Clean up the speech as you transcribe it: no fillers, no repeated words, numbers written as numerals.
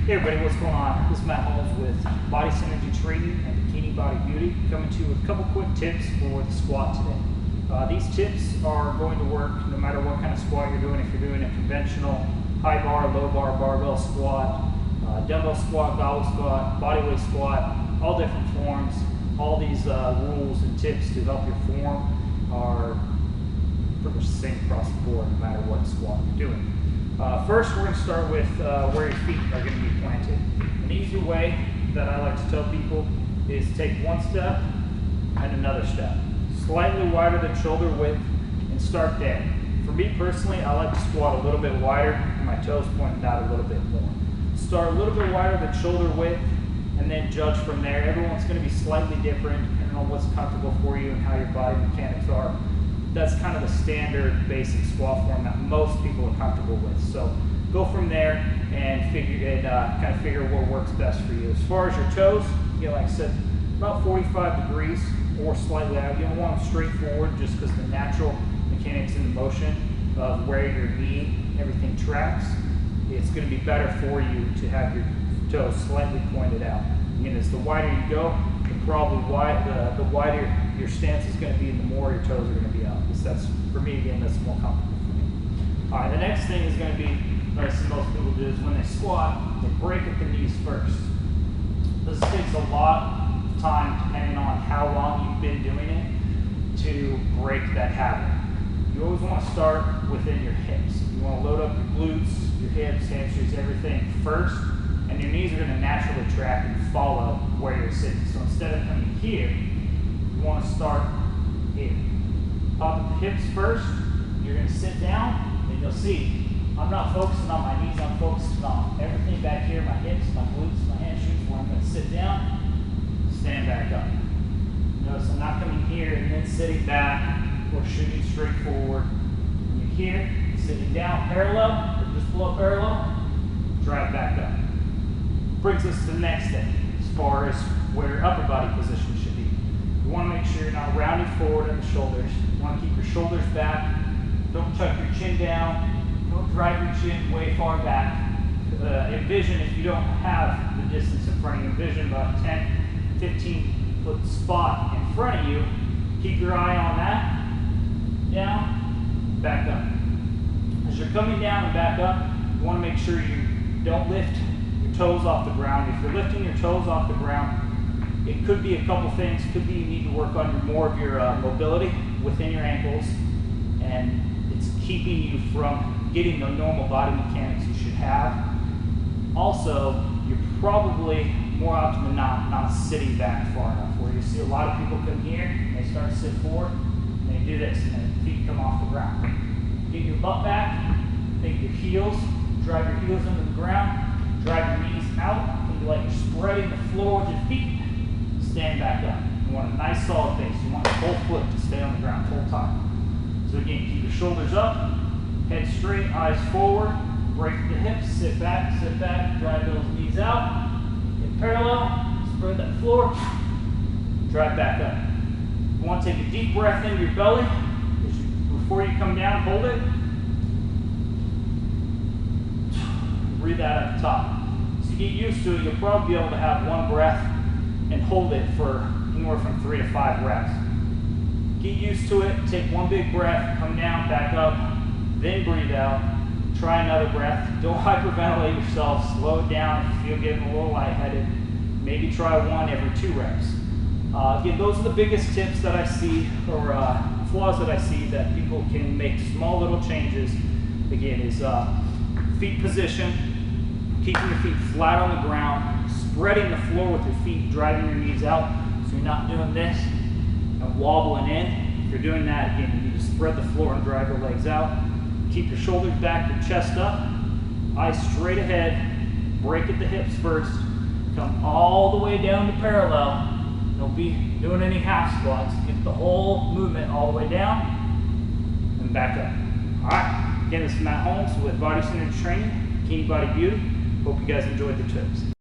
Hey everybody, what's going on? This is Matt Holmes with Body Synergy Training and Bikini Body Beauty, coming to you with a couple quick tips for the squat today. These tips are going to work no matter what kind of squat you're doing. If you're doing a conventional high bar, low bar, barbell squat, dumbbell squat, goblet squat, bodyweight squat, all different forms. All these rules and tips to help your form are pretty much the same across the board no matter what squat you're doing. First, we're going to start with where your feet are going to be planted. An easy way that I like to tell people is take one step and another step. Slightly wider than shoulder width and start there. For me personally, I like to squat a little bit wider and my toes pointed out a little bit more. Start a little bit wider than shoulder width and then judge from there. Everyone's going to be slightly different depending on what's comfortable for you and how your body mechanics are. That's kind of the standard basic squat form that most people are comfortable with. So go from there and kind of figure what works best for you. As far as your toes, like I said, about 45 degrees or slightly out. You don't want them straight forward just because the natural mechanics in the motion of where your knee, everything tracks. It's going to be better for you to have your toes slightly pointed out. Again, as the wider you go, the wider your stance is going to be and the more your toes are going to be out. Because that's, for me, again, that's more comfortable for me. All right, the next thing is going to be, what I see most people do is when they squat, they break at the knees first. This takes a lot of time, depending on how long you've been doing it, to break that habit. You always want to start within your hips. You want to load up your glutes, your hips, hamstrings, everything first, and your knees are going to naturally track and follow where you're sitting. So instead of coming here, you want to start here. Pop at the hips first, you're going to sit down, and you'll see I'm not focusing on my knees, I'm focusing on everything back here, my hips, my glutes, my hamstrings, where I'm going to sit down, stand back up. Notice I'm not coming here and then sitting back or shooting straight forward. When you're here, sitting down parallel, or just below parallel, drive back up. Brings us to the next thing, as far as where your upper body position should be. You want to make sure you're not rounding forward at the shoulders. You want to keep your shoulders back. Don't tuck your chin down. Don't drive your chin way far back. Envision, if you don't have the distance in front of you, envision about a 10, 15 foot spot in front of you. Keep your eye on that. Down, back up. As you're coming down and back up, you want to make sure you don't lift your toes off the ground. If you're lifting your toes off the ground, it could be a couple things. It could be you need to work on more of your mobility within your ankles, and it's keeping you from getting the normal body mechanics you should have. Also, you're probably more often than not sitting back far enough, where you see a lot of people come here and they start to sit forward and they do this and their feet come off the ground. Get your butt back, take your heels, drive your heels into the ground, drive your knees out, think like you're spreading the floor with your feet, stand back up. You want a nice solid base. You want your whole foot to stay on the ground full time. So again, keep your shoulders up, head straight, eyes forward, break the hips, sit back, drive those knees out, in parallel, spread that floor, drive back up. You want to take a deep breath into your belly. Before you come down, hold it. Breathe out at the top. So you get used to it, you'll probably be able to have one breath and hold it for anywhere from 3 to 5 reps. Get used to it, take one big breath, come down, back up, then breathe out. Try another breath. Don't hyperventilate yourself, slow it down if you feel getting a little lightheaded. Maybe try one every 2 reps. Again, those are the biggest tips that I see, or flaws that I see that people can make small little changes. Again, is feet position, keeping your feet flat on the ground, spreading the floor with your feet, driving your knees out, so you're not doing this and wobbling in. If you're doing that, again, you need to spread the floor and drive your legs out. Keep your shoulders back, your chest up, eyes straight ahead, break at the hips first, come all the way down to parallel. Don't be doing any half squats. Get the whole movement all the way down and back up. All right, again, this is Matt Holmes with Body Synergy Training, Bikini Body Beauty. Hope you guys enjoyed the tips.